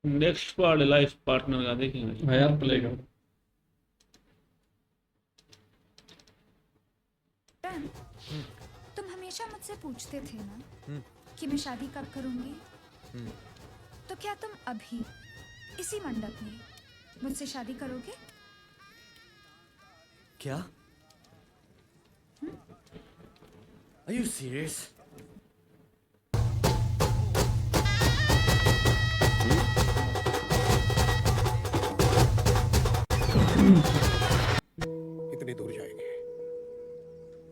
Next part life partner का देखेंगे। हाँ यार प्ले करो। तुम हमेशा मुझसे पूछते थे ना कि मैं शादी कब करूंगी, तो क्या तुम अभी इसी मंडप में मुझसे शादी करोगे? क्या? Are you serious? इतनी दूर जाएंगे,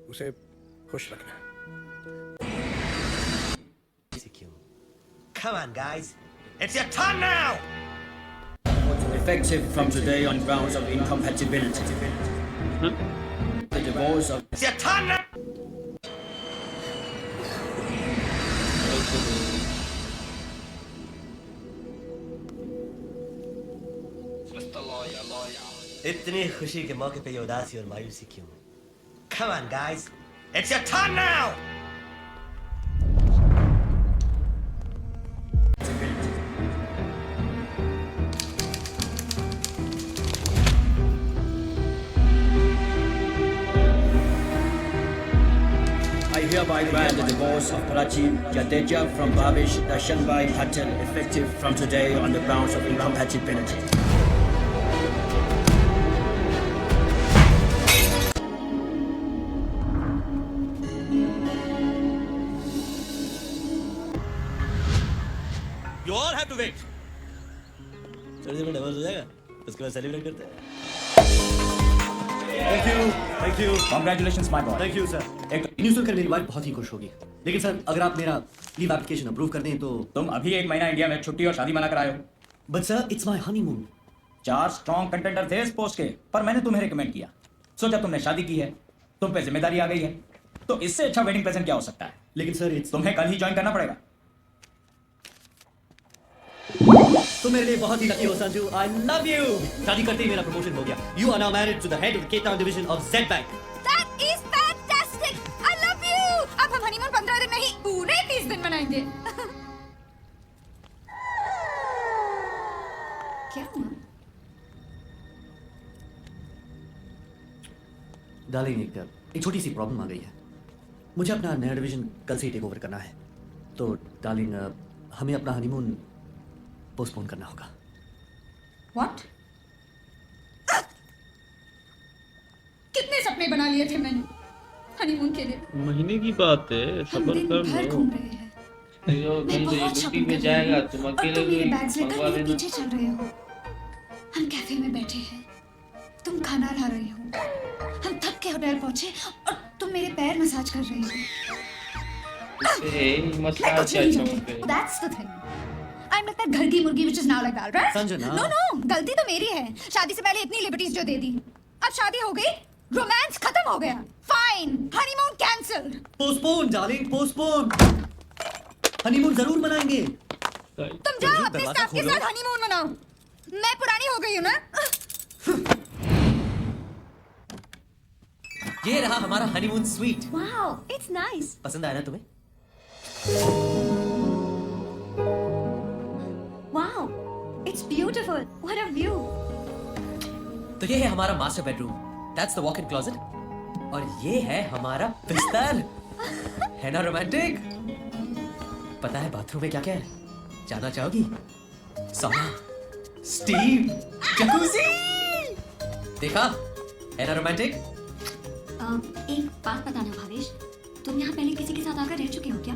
उसे खुश रखना। Come on, guys. It's your turn now! Effective from today on grounds of incompatibility. The divorce of It's your turn now! इतनी खुशी के मौके पे ये उदासी और मायूसी क्यों? Come on, guys. It's your turn now! I hereby grant the divorce of Prachi Jadeja from Bhavish Darshanbhai Patel effective from today on the grounds of incompatibility. You all have to wait. थोड़ी देर में divorce हो जाएगा, उसके बाद celebrate करते हैं। Thank you Congratulations, my boy. Thank you sir. एक news सुनकर मेरी वाइफ बहुत ही खुश होगी, लेकिन सर अगर आप मेरा लीव एप्लीकेशन अप्रूव कर दें तो। तुम अभी 1 महीना इंडिया में छुट्टी और शादी मना कर आए हो। But sir it's my honeymoon. 4 strong contender थे इस पोस्ट के, पर मैंने तुम्हें रिकमेंड किया। सोचा तुमने शादी की है, तुम पे जिम्मेदारी आ गई है, तो इससे अच्छा वेडिंग प्रेजेंट क्या हो सकता है। लेकिन सर इट्स तुम्हें कल ही ज्वाइन करना पड़ेगा। तो मेरे लिए बहुत ही लकी हो संजू। I love you. शादी करते ही मेरा प्रमोशन हो गया। You are now married to the head of the Cape Town division of Z bank. That is fantastic! I love you! अब हम हनीमून 15 दिन नहीं, पूरे 30 दिन मनाएंगे। क्या हुआ? डार्लिंग एक छोटी सी प्रॉब्लम आ गई है। मुझे अपना नया डिवीजन कल से ही टेक ओवर करना है, तो डार्लिंग हमें अपना हनीमून पोस्टपोन करना होगा। What? कितने सपने बना लिए थे मैंने हनीमून के लिए। महीने की बात है, हम सबर दिन कर भर लो। घूम रहे हैं। मैं बहुत शॉपिंग कर रही हूँ और तुम मेरे बैग्स लेकर मेरे पीछे चल रहे हो। हम कैफे में बैठे हैं, तुम खाना ला रहे हो। हम थक के होटल पहुंचे और तुम मेरे पैर मसाज कर रहे हो। मैं कुछ नहीं जानती। That's the thing. I'm like that घर की मुर्गी which is now like that, right? Sanjana. No, गलती तो मेरी है। शादी से पहले इतनी लिबर्टीज जो दे दी। अब शादी हो गई, रोमांस खत्म हो गया। Fine, honeymoon cancelled. Postpone darling, postpone. Honeymoon जरूर मनाएंगे। तुम जाओ अपने स्टाफ के साथ हनीमून मनाओ। मैं पुरानी हो गई हूँ ना। ये रहा हमारा honeymoon sweet. Wow, it's nice. पसंद आया ना तुम्हें? Wow, it's beautiful. What a view. तो ये है हमारा master bedroom. That's the walk-in closet. और ये है हमारा बिस्तर। है ना रोमांटिक? पता है बाथरूम में क्या क्या है? जानना चाहोगी? सौना, स्टीम, जकूज़ी। देखा? है ना रोमांटिक? एक बात बताना भावेश, तुम यहाँ पहले किसी के साथ आकर रह चुके हो क्या?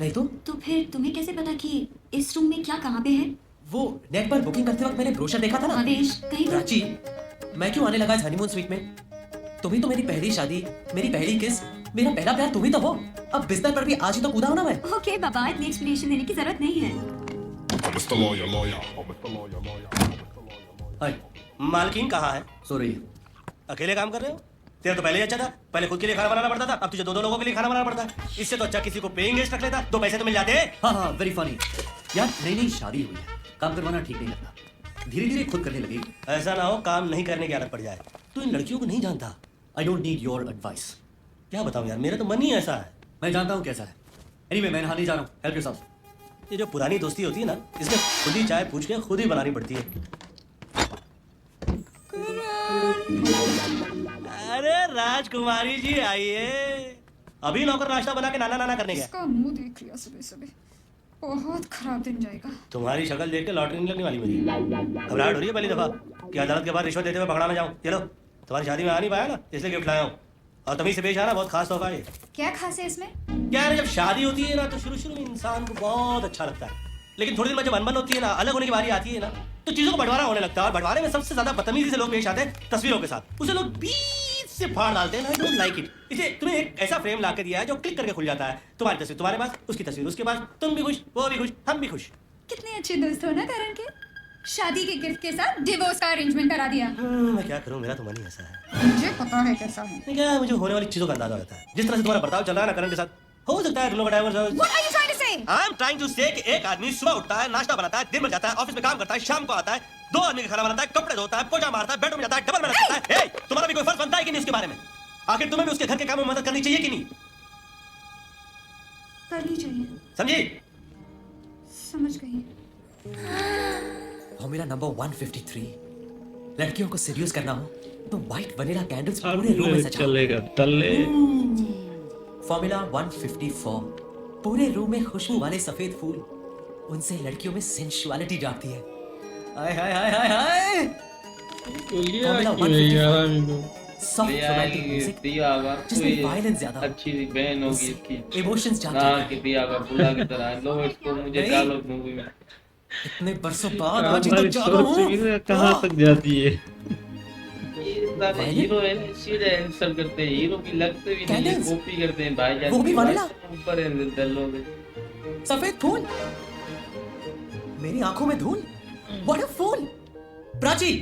नहीं तो फिर तुम्हें कैसे पता कि इस रूम में क्या कहाँ पे है? वो नेट पर बुकिंग करते वक्त मैंने ब्रोशर देखा था ना। भावेश कहीं प्राची, मैं क्यों आने लगा इस हनीमून स्वीट में? तुम ही तो मेरी पहली शादी, मेरी पहली किस, मेरा पहला प्यार तुम ही तो हो। अब बिस्तर पर भी आज ही तो कूदा हूं ना मैं। ओके बाबा, इतनी एक्सप्लेनेशन देने की जरूरत नहीं है। हाय, मालकिन कहाँ है? सो रही है। अकेले काम कर रहे हो? तेरा तो पहले ही अच्छा था। पहले खुद के लिए खाना बनाना पड़ता था, अब तुझे 2-2 लोगों के लिए खाना बनाना पड़ता है। इससे तो अच्छा किसी को पेइंग गेस्ट रख लेता, तो पैसे तो मिल जाते। हाँ वेरी फनी। यार नई शादी हुई है, काम करवाना ठीक नहीं लगता। धीरे धीरे खुद करने लगी। ऐसा ना हो काम नहीं करने की आदत पड़ जाए। तू इन लड़कियों को नहीं जानता। I don't need your advice. क्या बताऊं यार, मेरा तो मन ही ऐसा है। मैं जानता हूँ कैसा है। एनीवे मैं नहाने जा रहा हूँ, हेल्प योरसेल्फ। ये जो पुरानी दोस्ती होती है ना, इसमें खुद ही चाय पूछ के खुद ही बनानी पड़ती है। अरे राजकुमारी जी आइए। अभी नौकर नाश्ता बना के नाना नाना करने गया। इसका मुंह देख लिया सुबह सुबह, बहुत खराब दिन जाएगा। तुम्हारी शक्ल देख के लॉटरी नहीं लगने वाली मुझे। घबराहट हो रही है पहली दफा कि अदालत के बाद रिश्वत देते हुए पकड़ा ना जाऊं। चलो, तुम्हारी शादी में आ नहीं पाया ना, इसलिए गिफ्ट लाया हूँ। और तमीज से पेश आना, बहुत खास तोहफा है। क्या खास है इसमें? क्या है, जब शादी होती है ना तो शुरू शुरू में इंसान को बहुत अच्छा लगता है, लेकिन थोड़ी देर बाद जब अनबन होती है ना, अलग होने की बारी आती है ना, तो चीजों को बंटवारा होने लगता है। और बंटवारे में सबसे ज्यादा बदतमीजी से लोग पेश आते हैं तस्वीरों के साथ। उसे लोग बीच से फाड़ डालते हैं ना, आई डोंट लाइक इट। इसे तुम्हें एक ऐसा फ्रेम ला के दिया है जो क्लिक करके खुल जाता है। तुम्हारी तस्वीर तुम्हारे पास, उसकी तस्वीर उसके पास, तुम भी खुश, वो भी खुश, हम भी खुश। कितने अच्छे दोस्त हो ना करण के। शादी के गिफ्ट के साथ डिवोर्स का अरेंजमेंट करा दिया। मैं क्या करूं, मेरा तो मन ही ऐसा है। मुझे पता है कैसा है। नहीं, क्या मुझे होने वाली चीजों का अंदाजा रहता है। जिस तरह से तुम्हारा बर्ताव चल रहा है ना करण के साथ, हो सकता है तुम लोग का डाइवोर्स हो। What are you trying to say? I am trying to say कि एक आदमी सुबह उठता है, नाश्ता बनाता है, दिन में जाता है, ऑफिस में काम करता है, शाम को आता है, 2 आदमी का खाना बनाता है, कपड़े धोता है, पोछा मारता है, बेडरूम जाता है, डबल मेहनत करता है। हे, तुम्हारा भी कोई फर्ज बनता है कि नहीं उसके बारे में? आखिर तुम्हें भी उसके घर के काम में मदद करनी चाहिए कि नहीं? करनी चाहिए। समझी? समझ गई। Formula number 153। लड़कियों को सीड्यूस करना हो तो व्हाइट वनीला कैंडल्स पूरे रूम में सजाओ। चलेगा तले। फॉर्मूला 154। पूरे रूम में खुशबू वाले सफेद फूल, उनसे लड़कियों में सेंसुअलिटी जागती है। हाय हाय हाय हाय हाय। फॉर्मूला 154। सॉफ्ट रोमांटिक म्यूजिक जिसमें वायलेंस ज्यादा हो, अच्छी सी बहन होगी इसकी इमोशंस जागते ना हैं। कि दिया का बुला की तरह। लो इसको मुझे नहीं। डालो मूवी में। इतने बरसों बाद आज ही तो हमारी जागा सोच हूँ। भी कहाँ तक जाती है। Violet? हीरो है ना, सीधे आंसर करते हैं। हीरो भी लगते भी नहीं, Candles? कॉपी करते हैं भाईजान। वो भी की vanilla? बात ऊपर है दलों में। सफेद फूल, मेरी आंखों में धूल। What a fool! प्राची,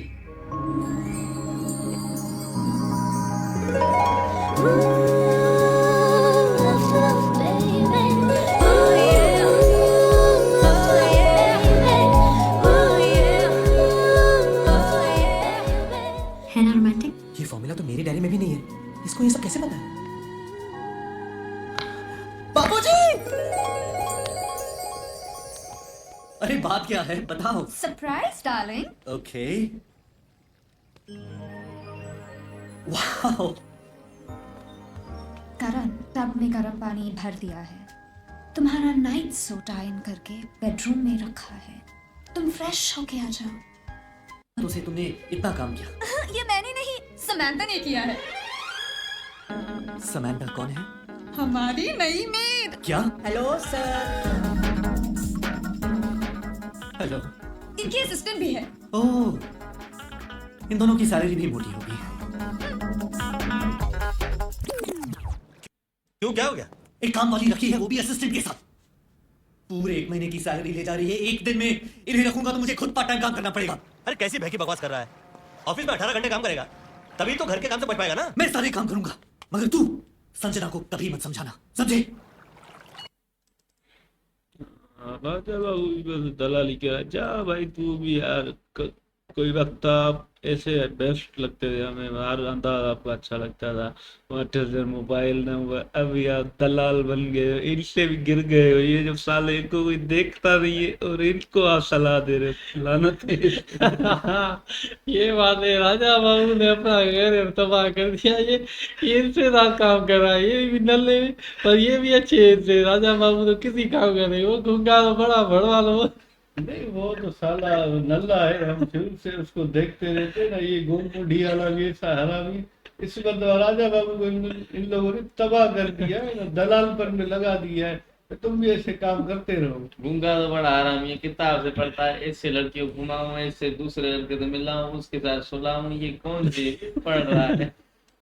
है ना रोमांटिक? ये फॉर्मूला तो मेरी डायरी में भी नहीं है। इसको ये सब कैसे पता है? बाबूजी! अरे बात क्या है, बताओ। Surprise darling. ओके। वाओ। करण, टब में गर्म पानी भर दिया है। तुम्हारा नाइट सूट आयरन करके बेडरूम में रखा है। तुम फ्रेश होके आ जाओ। तो से तुमने इतना काम किया। ये मैंने नहीं, समंथा ने किया है। समंथा कौन है? हमारी नई मेड। क्या? Hello sir. हेलो। इनकी असिस्टेंट भी है। ओह, इन दोनों की सैलरी भी मोटी होगी। क्यों, क्या हो गया? एक काम वाली रखी है, वो भी असिस्टेंट के साथ। पूरे 1 महीने की सैलरी ले जा रही है। एक दिन में इन्हें रखूंगा तो मुझे खुद पार्ट टाइम काम करना पड़ेगा। अरे कैसी बहकी बकवास कर रहा है? ऑफिस में 18 घंटे काम करेगा, तभी तो घर के काम से बच पाएगा ना। मैं सारे काम करूंगा, मगर तू संजना को कभी मत समझाना, समझे? राजा बाबू भी बस दलाली के जा भाई। तू भी यार कोई वक्त आप ऐसे बेस्ट लगते थे हमें, हर अंदाज आपका अच्छा लगता था। 8000 मोबाइल नंबर, अब यार दलाल बन गए हो, इनसे भी गिर गए हो। ये जब साले इनको कोई देखता नहीं है और इनको आप सलाह दे रहे हो, लानत है। ये बात है, राजा बाबू ने अपना घर तबाह कर दिया। ये इनसे ना काम करा, ये भी नल्ले और ये भी अच्छे थे। राजा बाबू तो किसी काम कर रहे, वो घूंगा तो बड़ा भड़वा लो। नहीं, वो तो साला नल्ला है, हम शुरू से उसको देखते रहते ना। ये गोल वाला भी ऐसा हरामी, इस बार राजा बाबू को इन लोगों ने तबाह कर दिया है, दलाल पर में लगा दिया है। तो तुम भी ऐसे काम करते रहो। गूंगा तो बड़ा हरामी है, किताब से पढ़ता है, ऐसे लड़कियों को घुमाऊं, ऐसे दूसरे लड़के से मिलाऊं, उसके साथ सुलाऊं। ये कौन सी पढ़ रहा है?